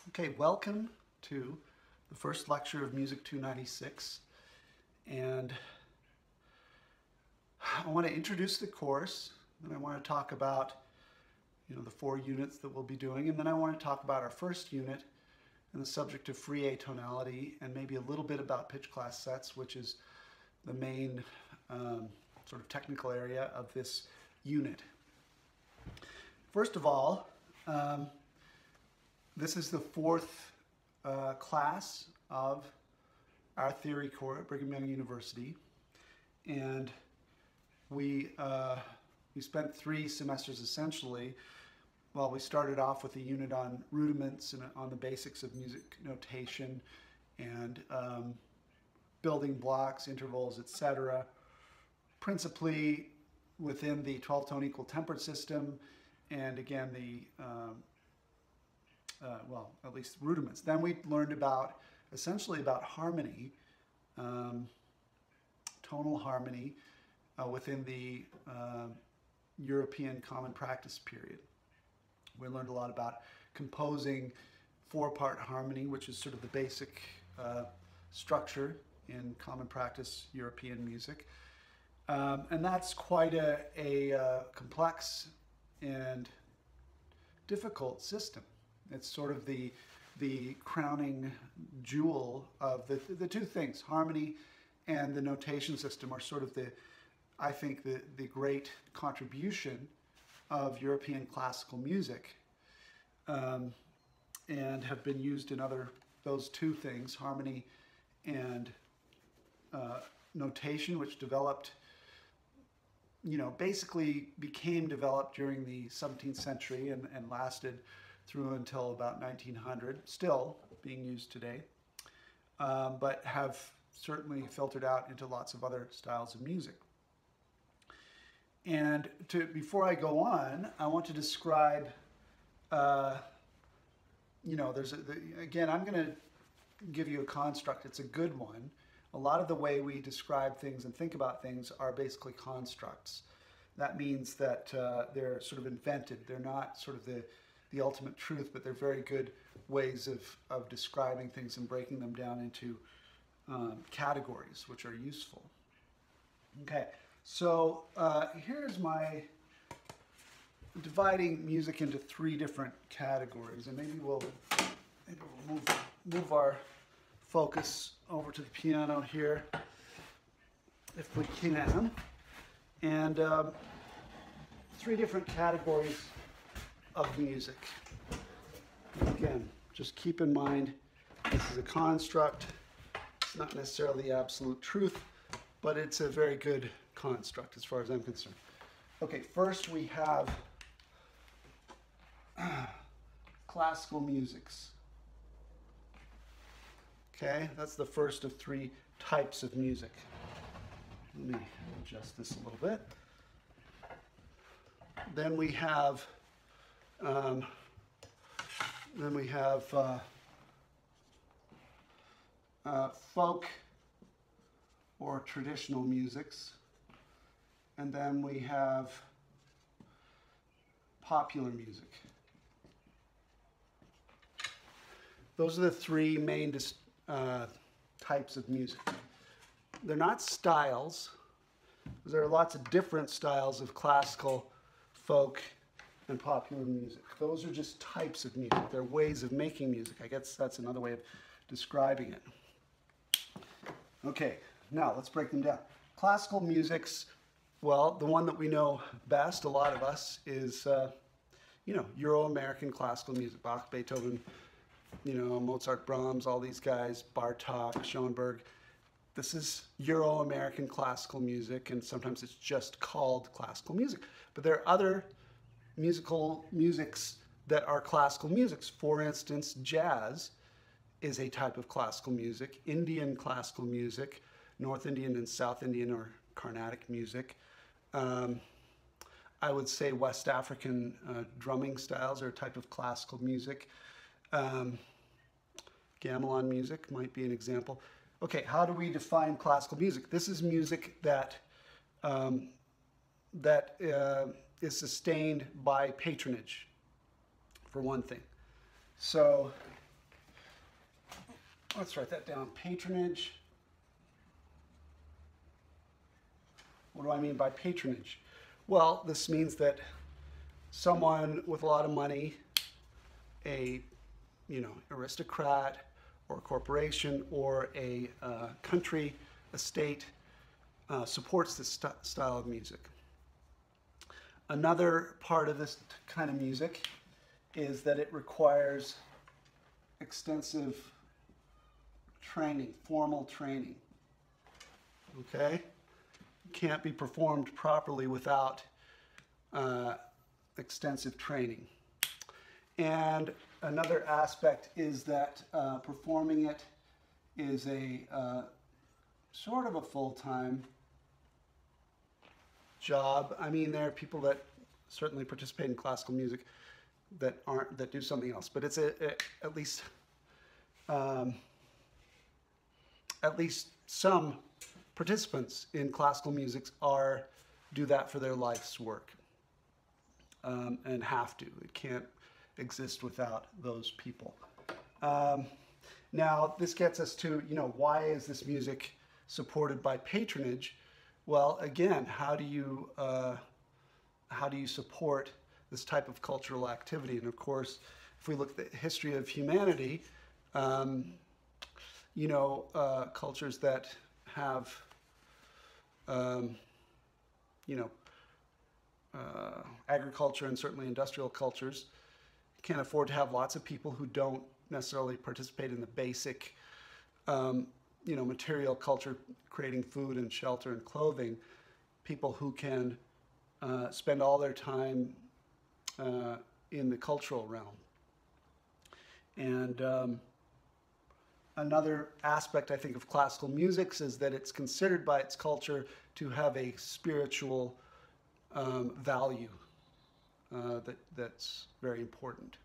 Okay, welcome to the first lecture of Music 296, and I want to introduce the course, then I want to talk about the 4 units that we'll be doing, and then I want to talk about our first unit and the subject of free atonality, and maybe a little bit about pitch class sets, which is the main sort of technical area of this unit. First of all, this is the 4th class of our theory core at Brigham Young University, and we spent 3 semesters essentially. Well, we started off with a unit on rudiments and on the basics of music notation and building blocks, intervals, etc. Principally within the 12-tone equal tempered system, and again the well, at least rudiments. Then we learned about, essentially about harmony, tonal harmony within the European Common Practice period. We learned a lot about composing 4-part harmony, which is sort of the basic structure in Common Practice European music. And that's quite a complex and difficult system. It's sort of the crowning jewel of the 2 things. Harmony and the notation system are sort of I think the great contribution of European classical music, and have been used in those 2 things, harmony and notation, which developed, basically became developed during the 17th century and lasted through until about 1900, still being used today, but have certainly filtered out into lots of other styles of music. And before I go on, I want to describe, again, I'm going to give you a construct. It's a good one. A lot of the way we describe things and think about things are basically constructs. That means that they're sort of invented. They're not sort of the ultimate truth, but they're very good ways of describing things and breaking them down into categories, which are useful. Okay, so here's my dividing music into 3 different categories, and maybe we'll move our focus over to the piano here, if we can. And 3 different categories of music. Again, just keep in mind, this is a construct. It's not necessarily the absolute truth, but it's a very good construct as far as I'm concerned. Okay, first we have classical musics. Okay, that's the first of 3 types of music. Let me adjust this a little bit. Then we have folk or traditional musics, and then we have popular music. Those are the 3 main types of music. They're not styles. There are lots of different styles of classical, folk, and popular music. Those are just types of music. They're ways of making music. I guess that's another way of describing it. Okay, now let's break them down. Classical musics, well, the one that we know best, a lot of us, is, Euro-American classical music. Bach, Beethoven, Mozart, Brahms, all these guys, Bartok, Schoenberg. This is Euro-American classical music, and sometimes it's just called classical music. But there are other musics that are classical musics. For instance, jazz is a type of classical music. Indian classical music, North Indian and South Indian or Carnatic music. I would say West African drumming styles are a type of classical music. Gamelan music might be an example. Okay, how do we define classical music? This is music that is sustained by patronage, for one thing. So let's write that down, patronage. What do I mean by patronage? Well, this means that someone with a lot of money, a aristocrat or a corporation or a country, a state, supports this style of music. Another part of this kind of music is that it requires extensive training, formal training. Okay? Can't be performed properly without extensive training. And another aspect is that performing it is a sort of a full-time job. I mean, there are people that certainly participate in classical music that do something else, but it's at least some participants in classical music do that for their life's work, and have to. It can't exist without those people. Now, this gets us to, why is this music supported by patronage? Well, again, how do you support this type of cultural activity? And of course, if we look at the history of humanity, cultures that have, agriculture and certainly industrial cultures can't afford to have lots of people who don't necessarily participate in the basic, material culture, creating food and shelter and clothing. People who can spend all their time in the cultural realm. And another aspect, I think, of classical music is that it's considered by its culture to have a spiritual value that's very important,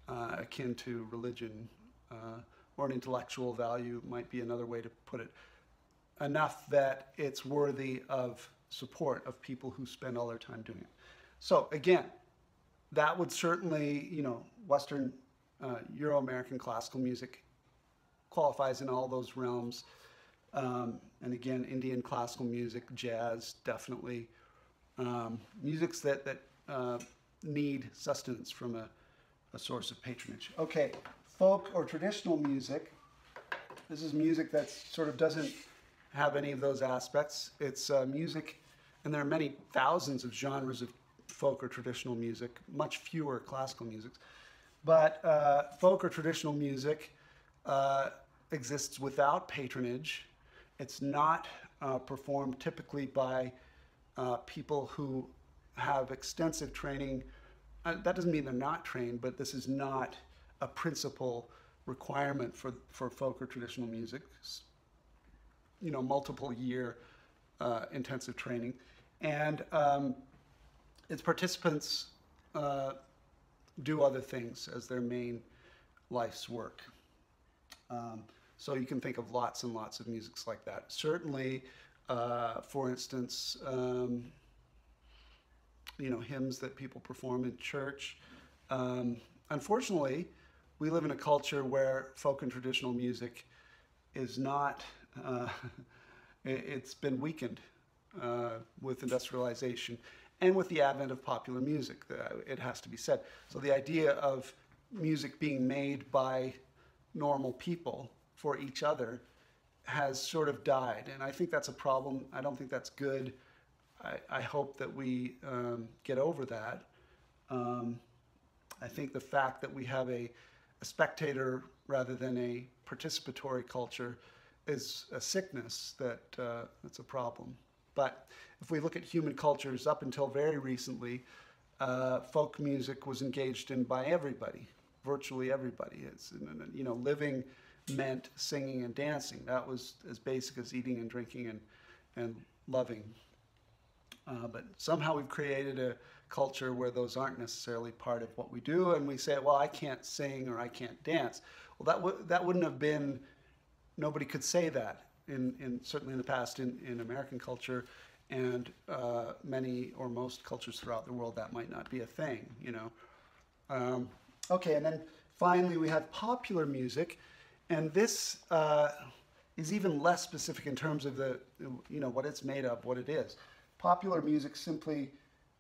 akin to religion, or an intellectual value might be another way to put it. Enough that it's worthy of support of people who spend all their time doing it. So again, that would certainly, Western Euro-American classical music qualifies in all those realms. And again, Indian classical music, jazz, definitely. Musics that need sustenance from a source of patronage. Okay, folk or traditional music. This is music that sort of doesn't have any of those aspects. It's music, and there are many thousands of genres of folk or traditional music, much fewer classical musics. But folk or traditional music exists without patronage. It's not performed typically by people who have extensive training. That doesn't mean they're not trained, but this is not a principal requirement for folk or traditional music. Multiple year intensive training. And its participants do other things as their main life's work. So you can think of lots and lots of musics like that. Certainly, for instance, hymns that people perform in church. Unfortunately, we live in a culture where folk and traditional music is not, it's been weakened with industrialization and with the advent of popular music, it has to be said. So the idea of music being made by normal people for each other has sort of died, and I think that's a problem. I don't think that's good. I hope that we get over that. I think the fact that we have a spectator rather than a participatory culture is a sickness that's a problem. But if we look at human cultures up until very recently, folk music was engaged in by everybody, virtually everybody. It's, living meant singing and dancing. That was as basic as eating and drinking and loving. But somehow we've created a culture where those aren't necessarily part of what we do, and we say, well, I can't sing or I can't dance. Well, that wouldn't have been, nobody could say that certainly in the past in American culture, and many or most cultures throughout the world that might not be a thing, Okay, and then finally we have popular music, And this is even less specific in terms of the, what it's made of, what it is. Popular music simply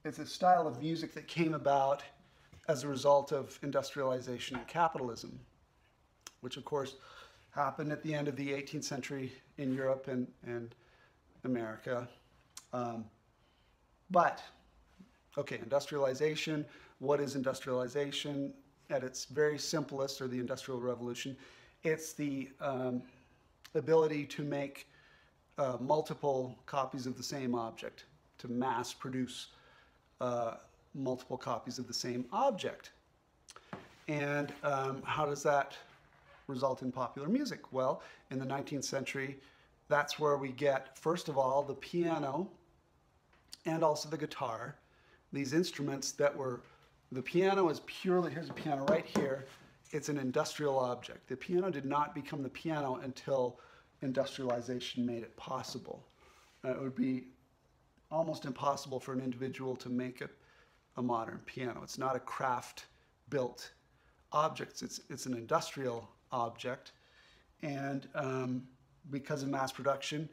is a style of music that came about as a result of industrialization and capitalism, which of course happened at the end of the 18th century in Europe and America. But, okay, industrialization. What is industrialization? At its very simplest, or the Industrial Revolution, it's the ability to make multiple copies of the same object, to mass produce multiple copies of the same object. And how does that result in popular music? Well, in the 19th century, that's where we get, first of all, the piano and also the guitar. These instruments that were, the piano is purely, here's a piano right here, it's an industrial object. The piano did not become the piano until industrialization made it possible. It would be almost impossible for an individual to make a modern piano. It's not a craft-built object. It's an industrial object. And because of mass production,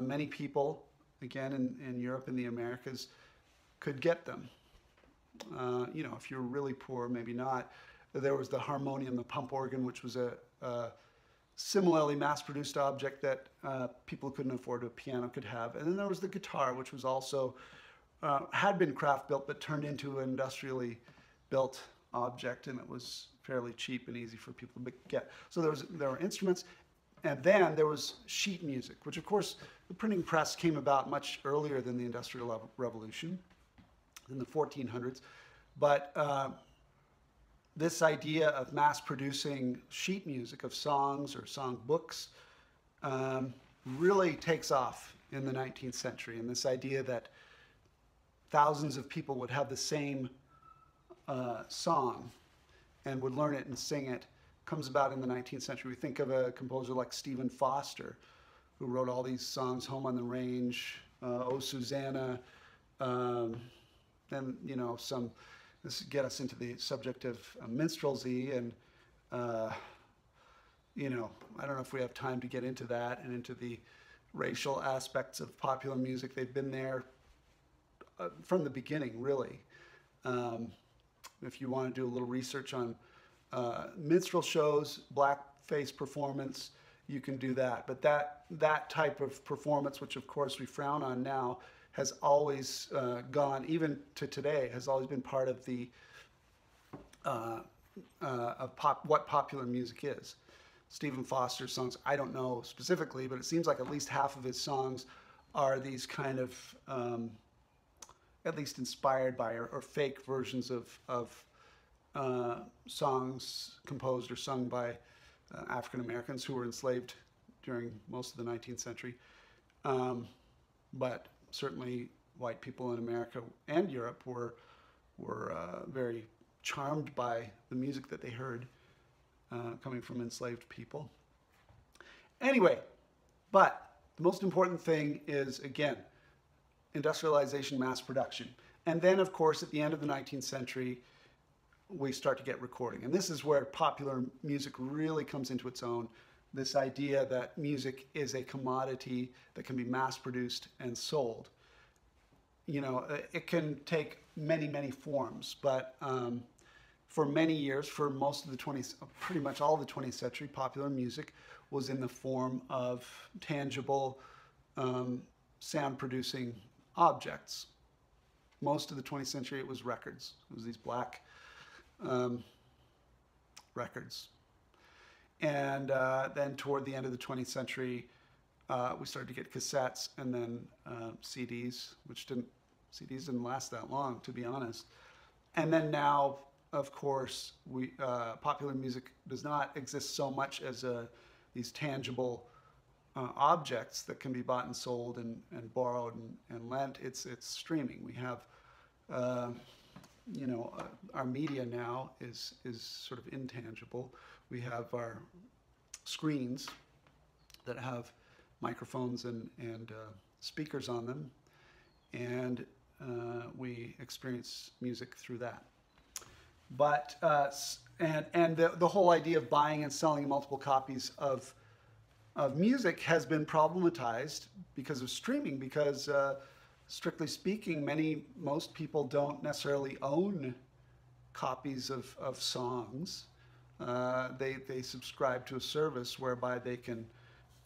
many people, again in Europe and the Americas, could get them. If you're really poor, maybe not. There was the harmonium, the pump organ, which was a similarly mass-produced object that people who couldn't afford a piano could have. And then there was the guitar, which was also, had been craft-built, but turned into an industrially built object, and it was fairly cheap and easy for people to get. So there were instruments, and then there was sheet music, which of course, the printing press came about much earlier than the Industrial Revolution, in the 1400s. But this idea of mass-producing sheet music, of songs or song books, really takes off in the 19th century. And this idea that thousands of people would have the same song and would learn it and sing it comes about in the 19th century. We think of a composer like Stephen Foster, who wrote all these songs, Home on the Range, Oh Susanna, and this get us into the subject of minstrelsy, and I don't know if we have time to get into that and into the racial aspects of popular music. They've been there from the beginning, really. If you want to do a little research on minstrel shows, blackface performance, you can do that. But that type of performance, which of course we frown on now, has always gone, even to today, has always been part of the what popular music is. Stephen Foster's songs, I don't know specifically, but it seems like at least half of his songs are these kind of at least inspired by or fake versions of songs composed or sung by African Americans who were enslaved during most of the 19th century. But certainly white people in America and Europe were very charmed by the music that they heard coming from enslaved people. Anyway, but the most important thing is, again, industrialization, mass production. And then, of course, at the end of the 19th century, we start to get recording. And this is where popular music really comes into its own. This idea that music is a commodity that can be mass-produced and sold. It can take many, many forms, but for many years, for most of the pretty much all of the 20th century, popular music was in the form of tangible sound-producing objects. Most of the 20th century, it was records. It was these black records. And then toward the end of the 20th century, we started to get cassettes and then CDs, CDs didn't last that long, to be honest. And then now, of course, popular music does not exist so much as these tangible objects that can be bought and sold and borrowed and lent. It's streaming. We have, our media now is sort of intangible. We have our screens that have microphones and speakers on them, and we experience music through that. But And the whole idea of buying and selling multiple copies of music has been problematized because of streaming, because strictly speaking, most people don't necessarily own copies of songs. They subscribe to a service whereby they can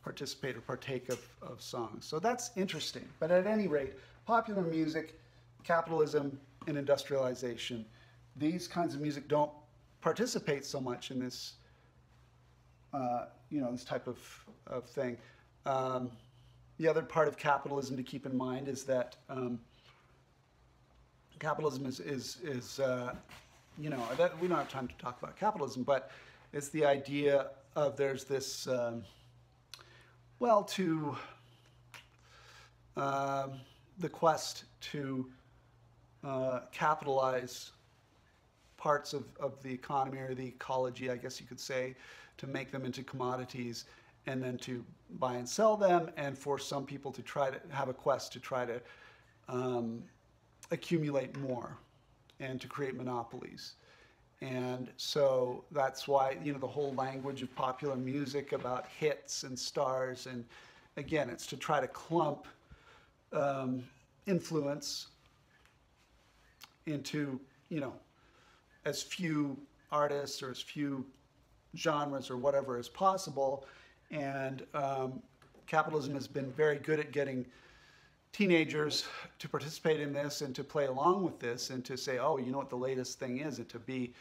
participate or partake of songs. So that's interesting. But at any rate, popular music, capitalism, and industrialization, these kinds of music don't participate so much in this, this type of thing. The other part of capitalism to keep in mind is that capitalism is that we don't have time to talk about capitalism, but it's the idea of there's this, the quest to capitalize parts of the economy or the ecology, I guess you could say, to make them into commodities and then to buy and sell them, and for some people to try to have a quest to try to accumulate more and to create monopolies. And so that's why, the whole language of popular music about hits and stars, and again, it's to try to clump influence into, as few artists or as few genres or whatever as possible. And capitalism has been very good at getting teenagers to participate in this and to play along with this and to say, oh, you know what the latest thing is, and to be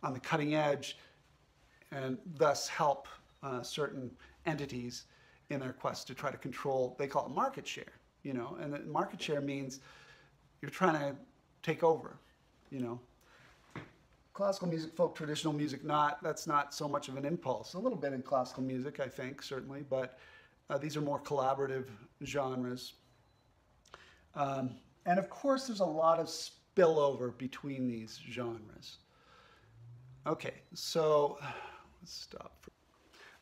on the cutting edge and thus help certain entities in their quest to try to control, they call it market share, and the market share means you're trying to take over, Classical music, folk, traditional music, that's not so much of an impulse. A little bit in classical music, I think, certainly, but these are more collaborative genres. And of course, there's a lot of spillover between these genres. Okay, so let's stop.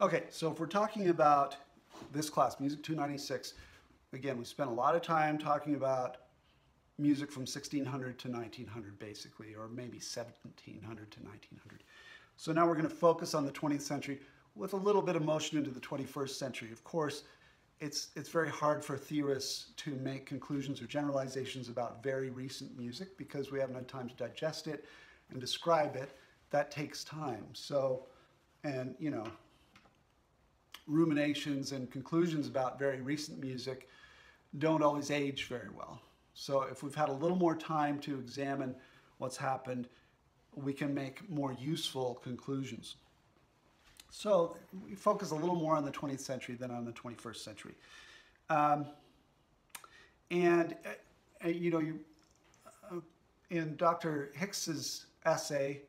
Okay, so if we're talking about this class, Music 296, again, we spent a lot of time talking about music from 1600 to 1900, basically, or maybe 1700 to 1900. So now we're going to focus on the 20th century with a little bit of motion into the 21st century. Of course, it's very hard for theorists to make conclusions or generalizations about very recent music because we haven't had time to digest it and describe it. That takes time. So, and ruminations and conclusions about very recent music don't always age very well. So if we've had a little more time to examine what's happened, we can make more useful conclusions. So we focus a little more on the 20th century than on the 21st century. In Dr. Hicks's essay,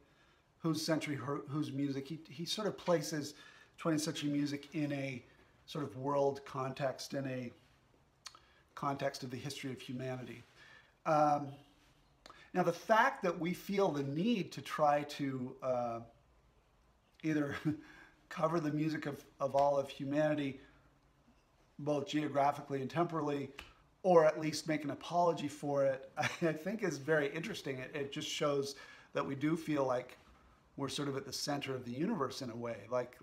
Whose Century, Whose Music, he sort of places 20th century music in a sort of world context, in a context of the history of humanity. Now, the fact that we feel the need to try to either cover the music of all of humanity, both geographically and temporally, or at least make an apology for it, I think is very interesting. It just shows that we do feel like we're sort of at the center of the universe in a way. Like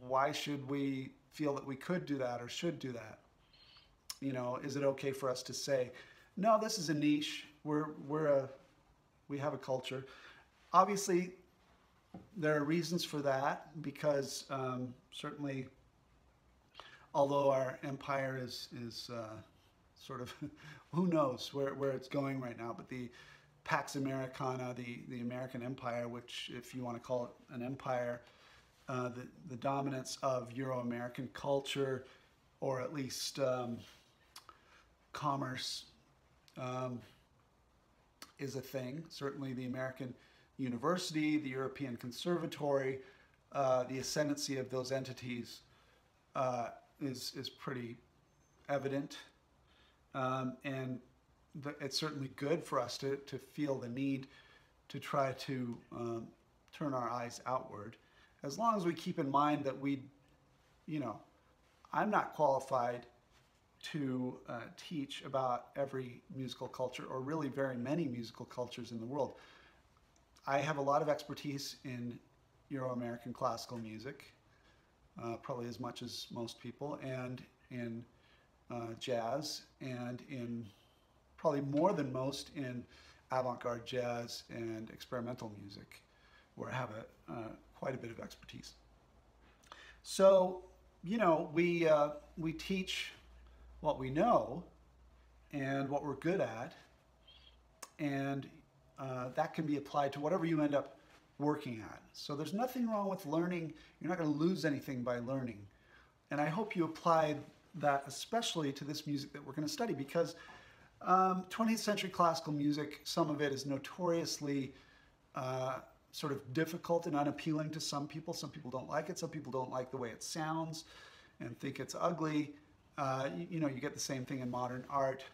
why should we feel that we could do that or should do that? Is it okay for us to say, no, this is a niche, we have a culture? Obviously, there are reasons for that because certainly, although our empire is sort of, who knows where it's going right now, but the Pax Americana, the American empire, which if you want to call it an empire, the dominance of Euro-American culture, or at least commerce, is a thing. Certainly the American university, the European conservatory, the ascendancy of those entities is pretty evident. And it's certainly good for us to feel the need to try to turn our eyes outward, as long as we keep in mind that I'm not qualified to teach about every musical culture, or really very many musical cultures in the world. I have a lot of expertise in Euro-American classical music, probably as much as most people, and in jazz, and in probably more than most in avant-garde jazz and experimental music, where I have quite a bit of expertise. So, you know, we teach what we know and what we're good at, and that can be applied to whatever you end up working at. So there's nothing wrong with learning. You're not going to lose anything by learning. And I hope you apply that especially to this music that we're going to study, because 20th century classical music, some of it is notoriously sort of difficult and unappealing to some people. Some people don't like it. Some people don't like the way it sounds and think it's ugly. You know, you get the same thing in modern art.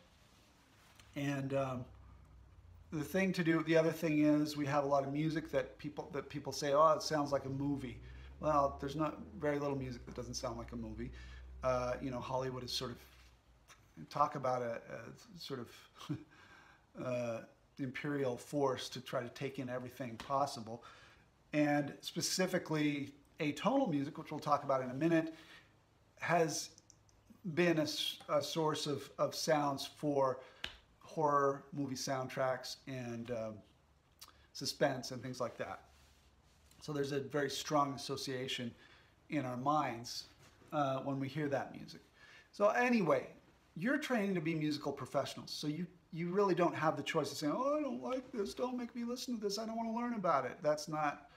And the other thing is, we have a lot of music that people say, oh, it sounds like a movie. Well, there's not very little music that doesn't sound like a movie. You know, Hollywood is sort of, talk about a sort of imperial force to try to take in everything possible. And specifically, atonal music, which we'll talk about in a minute, has been a source of sounds for horror movie soundtracks and suspense and things like that. So there's a very strong association in our minds when we hear that music. So anyway, you're training to be musical professionals, so you really don't have the choice of saying, oh, I don't like this, don't make me listen to this, I don't want to learn about it. That's not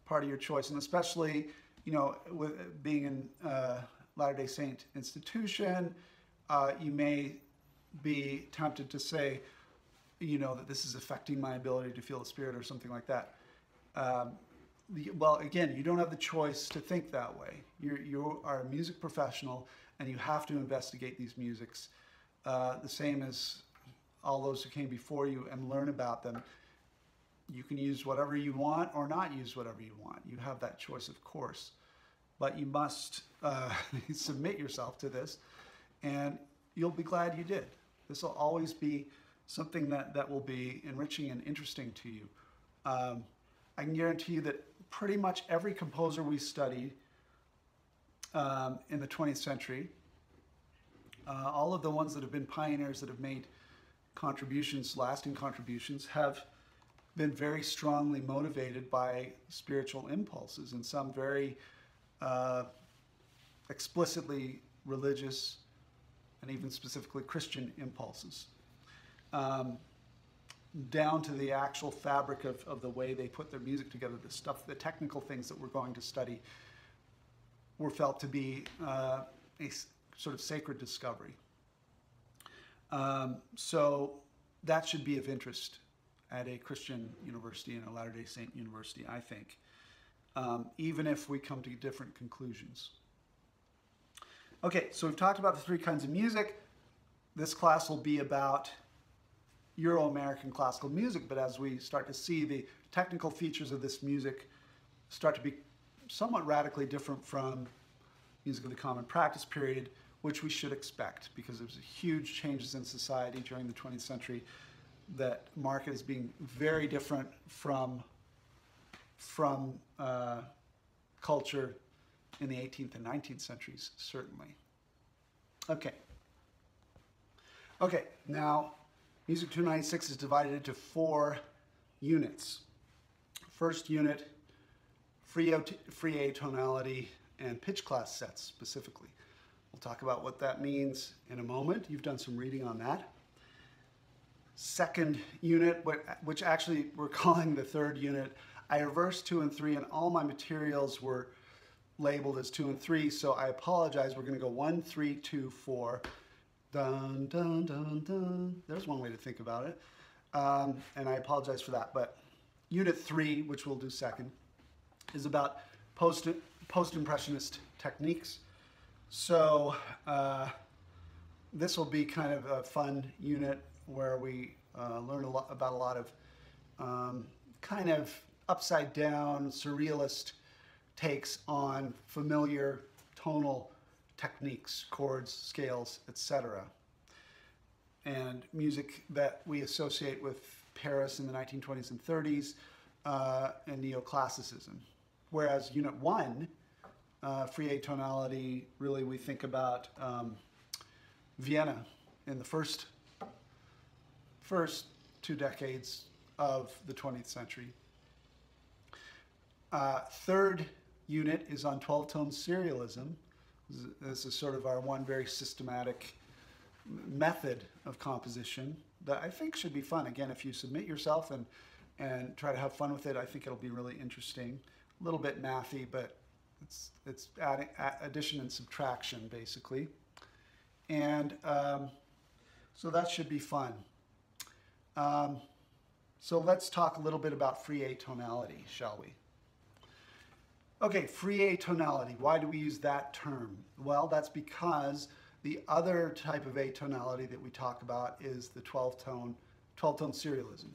part of your choice. And especially, you know, with being in Latter-day Saint institution, you may be tempted to say, you know, that this is affecting my ability to feel the Spirit or something like that. Well, again, you don't have the choice to think that way. You are a music professional, and you have to investigate these musics, the same as all those who came before you, and learn about them. You can use whatever you want or not use whatever you want. You have that choice, of course. But you must submit yourself to this, and you'll be glad you did. This will always be something that will be enriching and interesting to you. I can guarantee you that pretty much every composer we studied in the 20th century, all of the ones that have been pioneers, that have made contributions, lasting contributions, have been very strongly motivated by spiritual impulses, and some very explicitly religious and even specifically Christian impulses, down to the actual fabric of the way they put their music together. The stuff, the technical things that we're going to study, were felt to be a sort of sacred discovery. So that should be of interest at a Christian university and a Latter-day Saint university, I think, even if we come to different conclusions. Okay, so we've talked about the three kinds of music. This class will be about Euro-American classical music, but as we start to see, the technical features of this music start to be somewhat radically different from music of the common practice period, which we should expect, because there's huge changes in society during the 20th century that mark it as being very different from culture in the 18th and 19th centuries, certainly. Okay, now Music 296 is divided into 4 units. First unit, free atonality and pitch class sets specifically. We'll talk about what that means in a moment. You've done some reading on that. Second unit, which actually we're calling the third unit, I reversed 2 and 3, and all my materials were labeled as 2 and 3, so I apologize. We're going to go 1, 3, 2, 4. Dun, dun, dun, dun. There's one way to think about it. And I apologize for that. But Unit 3, which we'll do second, is about post-impressionist techniques. So this will be kind of a fun unit where we learn about a lot of kind of upside-down, surrealist takes on familiar tonal techniques, chords, scales, etc. And music that we associate with Paris in the 1920s and 30s, and neoclassicism. Whereas Unit 1, free atonality, really we think about Vienna in the first 2 decades of the 20th century. Third unit is on 12-tone serialism. This is sort of our one very systematic method of composition that I think should be fun. Again, if you submit yourself and try to have fun with it, I think it'll be really interesting. A little bit mathy, but it's adding addition and subtraction basically. And so that should be fun. So let's talk a little bit about free atonality, shall we? Okay, free atonality. Why do we use that term? Well, that's because the other type of atonality that we talk about is the 12-tone serialism.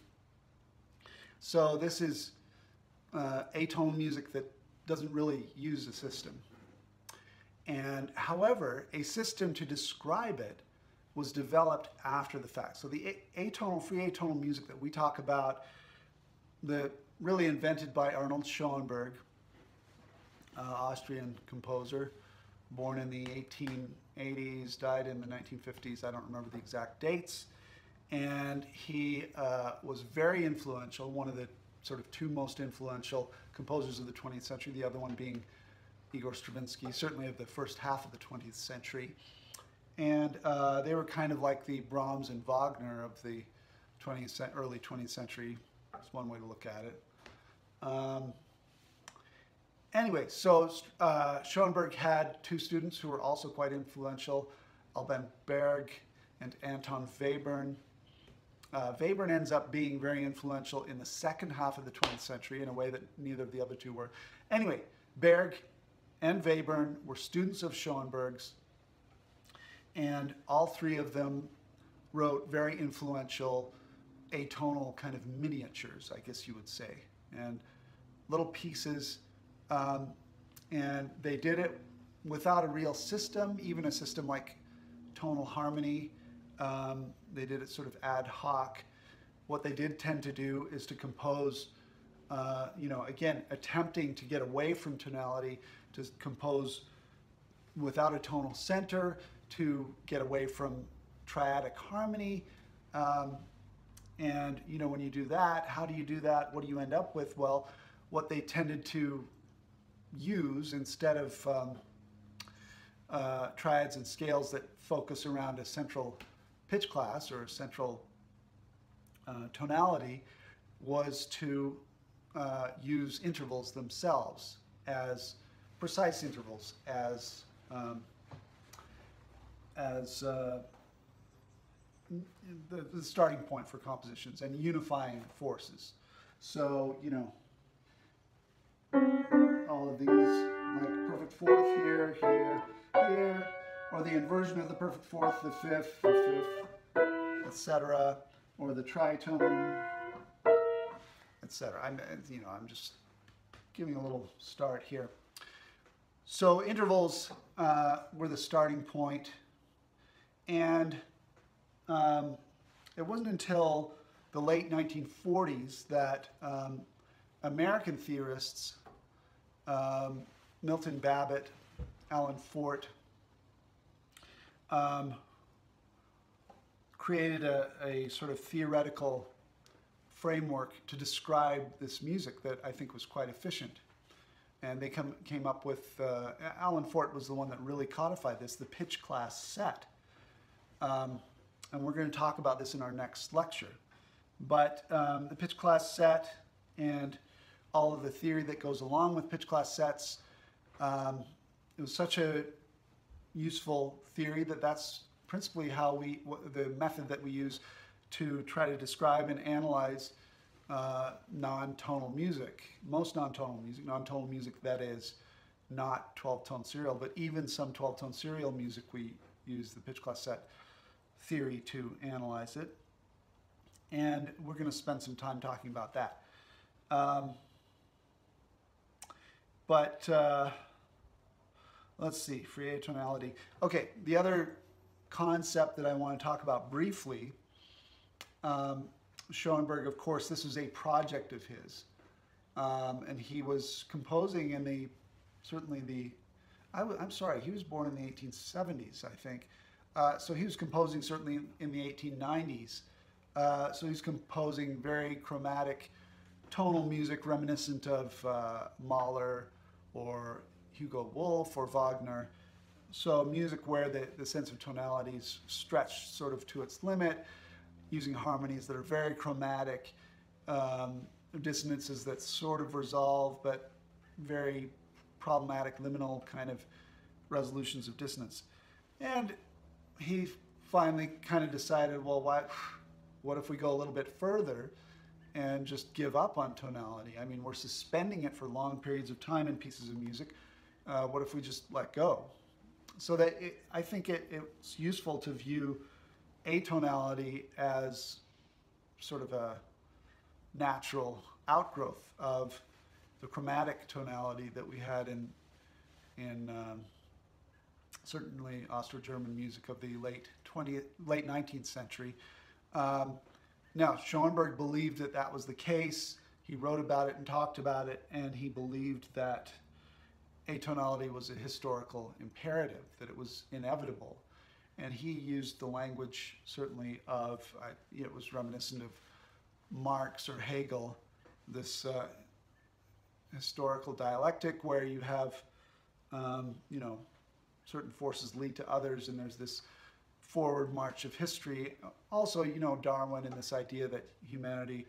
So this is atonal music that doesn't really use a system. And however, a system to describe it was developed after the fact. So the free atonal music that we talk about, really invented by Arnold Schoenberg, Austrian composer, born in the 1880s, died in the 1950s. I don't remember the exact dates. And he was very influential, one of the sort of 2 most influential composers of the 20th century, the other one being Igor Stravinsky, certainly of the first half of the 20th century. And they were kind of like the Brahms and Wagner of the early 20th century. That's one way to look at it. Anyway, so Schoenberg had 2 students who were also quite influential, Alvin Berg and Anton Feyburn. Feyburn ends up being very influential in the second half of the 20th century in a way that neither of the other 2 were. Anyway, Berg and Feyburn were students of Schoenberg's, and all 3 of them wrote very influential atonal kind of miniatures, I guess you would say, and little pieces. And they did it without a real system, even a system like Tonal Harmony. They did it sort of ad hoc. What they did tend to do is to compose, again, attempting to get away from tonality, to compose without a tonal center, to get away from triadic harmony. And, when you do that, how do you do that? What do you end up with? Well, what they tended to use instead of triads and scales that focus around a central pitch class or a central tonality was to use intervals themselves as precise intervals, as the starting point for compositions and unifying forces. So, all of these, like perfect 4th here, here, here, or the inversion of the perfect 4th, the 5th, etc., or the tritone, etc. I'm just giving a little start here. So intervals were the starting point, and it wasn't until the late 1940s that American theorists, Milton Babbitt, Alan Fort, created a sort of theoretical framework to describe this music that I think was quite efficient. And they came up with, Alan Fort was the one that really codified this, the pitch class set. And we're going to talk about this in our next lecture. But the pitch class set and all of the theory that goes along with pitch class sets, it was such a useful theory that that's principally how the method that we use to try to describe and analyze non-tonal music. Most non-tonal music that is not 12-tone serial, but even some 12-tone serial music, we use the pitch class set theory to analyze it. And we're going to spend some time talking about that. Let's see, free atonality. Okay, the other concept that I want to talk about briefly, Schoenberg, of course, this was a project of his. And he was composing in the, certainly the, I'm sorry, he was born in the 1870s, I think. So he was composing certainly in the 1890s. So he's composing very chromatic tonal music reminiscent of Mahler or Hugo Wolf or Wagner. So music where the sense of tonality is stretched sort of to its limit, using harmonies that are very chromatic, dissonances that sort of resolve, but very problematic liminal kind of resolutions of dissonance. And he finally kind of decided, well, what if we go a little bit further and just give up on tonality? I mean, we're suspending it for long periods of time in pieces of music. What if we just let go? So that I think it's useful to view atonality as sort of a natural outgrowth of the chromatic tonality that we had in certainly Austro-German music of the late 19th century. Now, Schoenberg believed that that was the case. He wrote about it and talked about it, and he believed that atonality was a historical imperative, that it was inevitable. And he used the language, certainly, of, it was reminiscent of Marx or Hegel, this historical dialectic where you have, certain forces lead to others, and there's this forward march of history. Also, Darwin and this idea that humanity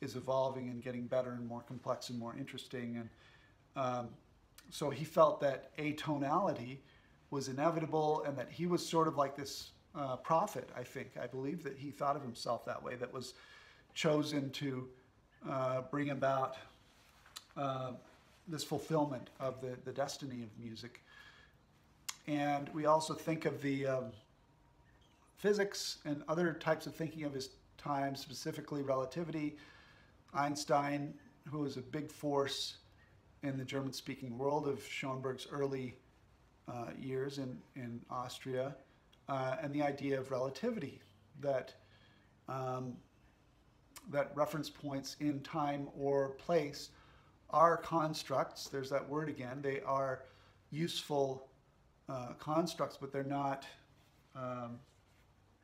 is evolving and getting better and more complex and more interesting. And so he felt that atonality was inevitable and that he was sort of like this prophet, I think. I believe that he thought of himself that way, that was chosen to bring about this fulfillment of the destiny of music. And we also think of the physics and other types of thinking of his time, specifically relativity. Einstein, who was a big force in the German-speaking world of Schoenberg's early years in Austria, and the idea of relativity, that that reference points in time or place are constructs. There's that word again. They are useful constructs, but they're not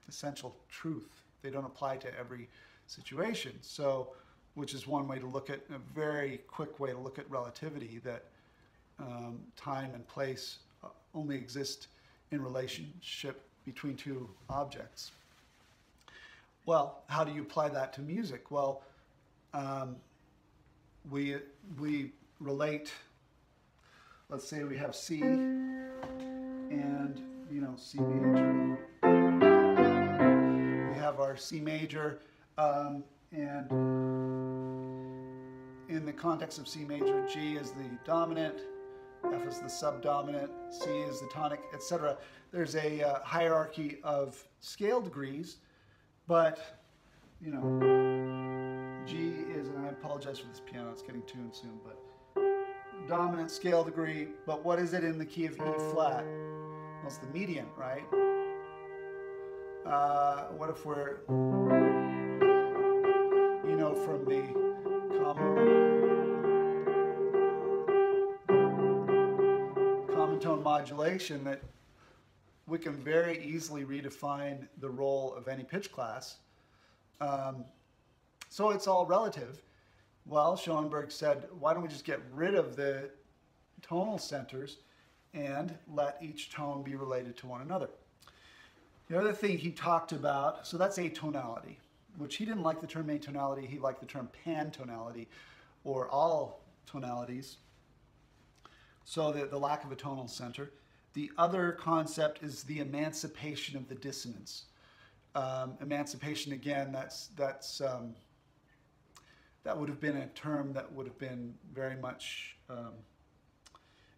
essential truth. They don't apply to every situation. So, which is one way to look at, a very quick way to look at relativity, that time and place only exist in relationship between two objects. Well, how do you apply that to music? Well, we relate, let's say we have C and, C major. We have our C major, and in the context of C major, G is the dominant, F is the subdominant, C is the tonic, etc. There's a hierarchy of scale degrees, but, G is, and I apologize for this piano, it's getting tuned soon, but dominant scale degree, but what is it in the key of E flat? Well, it's the median, right? What if we're, from the common tone modulation, that we can very easily redefine the role of any pitch class. So it's all relative. Well, Schoenberg said, why don't we just get rid of the tonal centers and let each tone be related to one another? The other thing he talked about, so that's atonality, which he didn't like the term atonality, he liked the term pantonality, or all tonalities. So the lack of a tonal center. The other concept is the emancipation of the dissonance. Emancipation, again, that would have been a term that would have been very much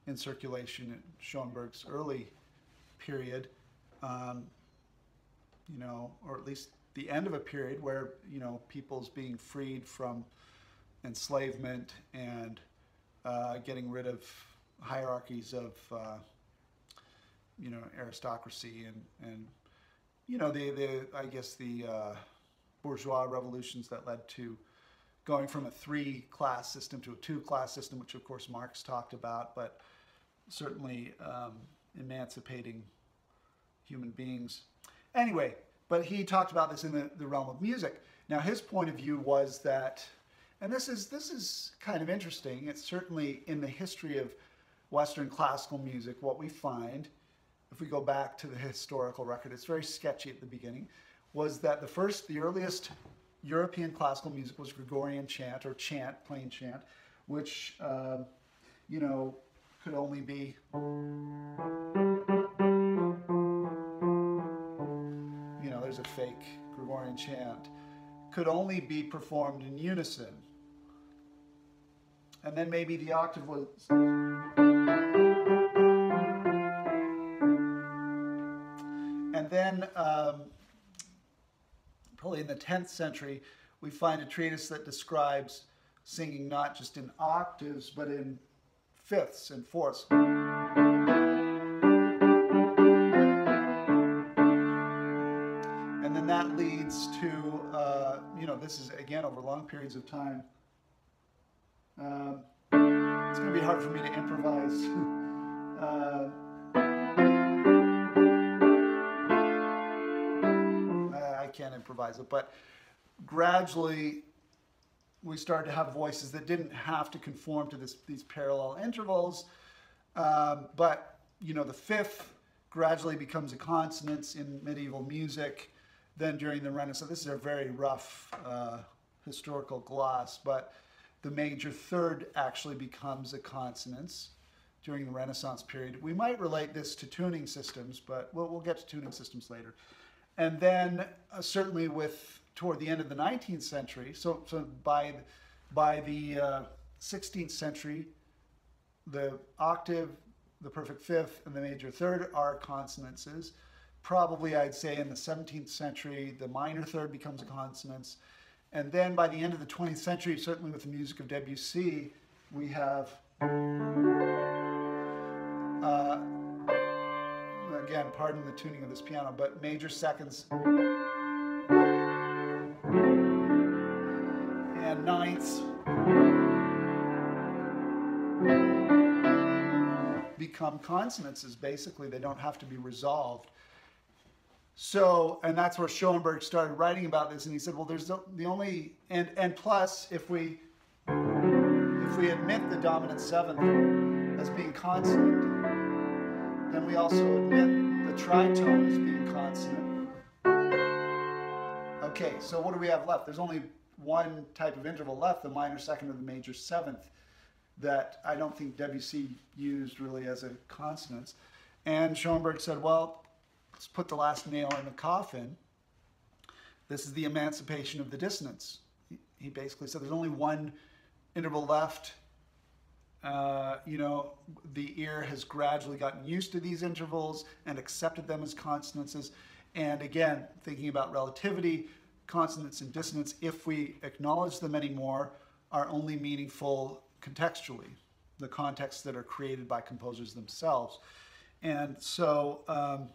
in circulation in Schoenberg's early period, or at least the end of a period where, people's being freed from enslavement and getting rid of hierarchies of, aristocracy and I guess the bourgeois revolutions that led to going from a 3-class system to a 2-class system, which of course Marx talked about, but certainly emancipating human beings. Anyway, but he talked about this in the realm of music. Now his point of view was that, and this is kind of interesting, it's certainly in the history of Western classical music, what we find, if we go back to the historical record, it's very sketchy at the beginning, was that the earliest European classical music was Gregorian chant, or chant, plain chant, which, you know, could only be, you know, there's a fake Gregorian chant, could only be performed in unison. And then maybe the octave was, and then probably in the 10th century, we find a treatise that describes singing not just in octaves, but in fifths and fourths. And then that leads to, you know, this is again over long periods of time. It's going to be hard for me to improvise. I can't improvise it, but gradually we started to have voices that didn't have to conform to these parallel intervals, but you know, the fifth gradually becomes a consonance in medieval music. Then during the Renaissance, this is a very rough historical gloss, but the major third actually becomes a consonance during the Renaissance period. We might relate this to tuning systems, but we'll get to tuning systems later. And then certainly toward the end of the 19th century, so by the 16th century, the octave, the perfect fifth, and the major third are consonances. Probably I'd say in the 17th century, the minor third becomes a consonance. And then by the end of the 20th century, certainly with the music of Debussy, we have, again, pardon the tuning of this piano, but major seconds and ninths become consonances, basically. They don't have to be resolved. So, and that's where Schoenberg started writing about this, and he said, well, there's the only, and plus, if we admit the dominant seventh as being consonant, then we also admit the tritone as being consonant. Okay, so what do we have left? There's only one type of interval left, the minor second or the major seventh, that I don't think Debussy used really as a consonance. And Schoenberg said, well, let's put the last nail in the coffin. This is the emancipation of the dissonance. He basically said there's only one interval left. You know, the ear has gradually gotten used to these intervals and accepted them as consonances. And again, thinking about relativity, consonance and dissonance, if we acknowledge them anymore, are only meaningful contextually, the contexts that are created by composers themselves. And so,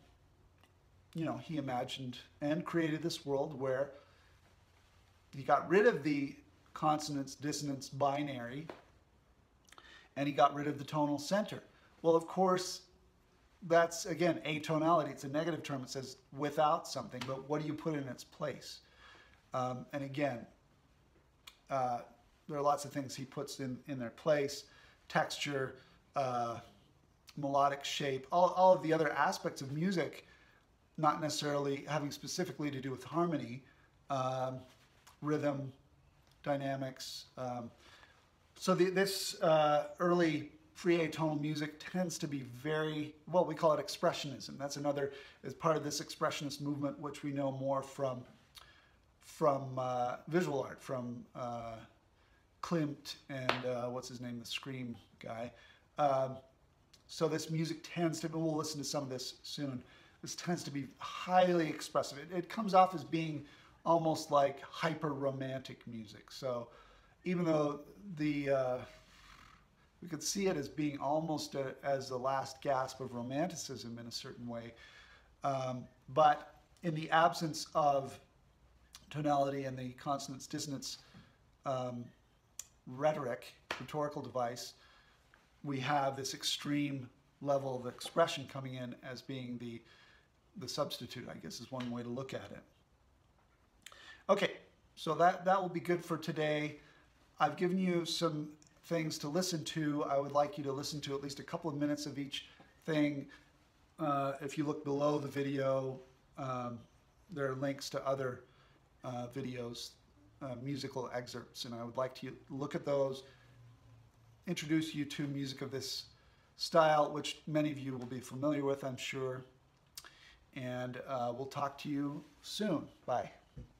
you know, he imagined and created this world where he got rid of the consonance dissonance binary and he got rid of the tonal center. Well, of course, that's, again, atonality. It's a negative term. It says without something, but what do you put in its place? And again, there are lots of things he puts in their place: texture, melodic shape, all of the other aspects of music, not necessarily having specifically to do with harmony, rhythm, dynamics. So this early free atonal music tends to be very, well, we call it expressionism. That's another, is part of this expressionist movement, which we know more from visual art, from Klimt and what's his name, the Scream guy. So this music tends to, we'll listen to some of this soon, this tends to be highly expressive. It comes off as being almost like hyper-romantic music. So even though we could see it as being almost as the last gasp of romanticism in a certain way, but in the absence of tonality and the consonance dissonance rhetorical device, we have this extreme level of expression coming in as being the substitute, I guess, is one way to look at it. Okay, so that will be good for today. I've given you some things to listen to. I would like you to listen to at least a couple of minutes of each thing. If you look below the video, there are links to other videos, musical excerpts, and I would like to look at those, introduce you to music of this style, which many of you will be familiar with, I'm sure. And we'll talk to you soon. Bye.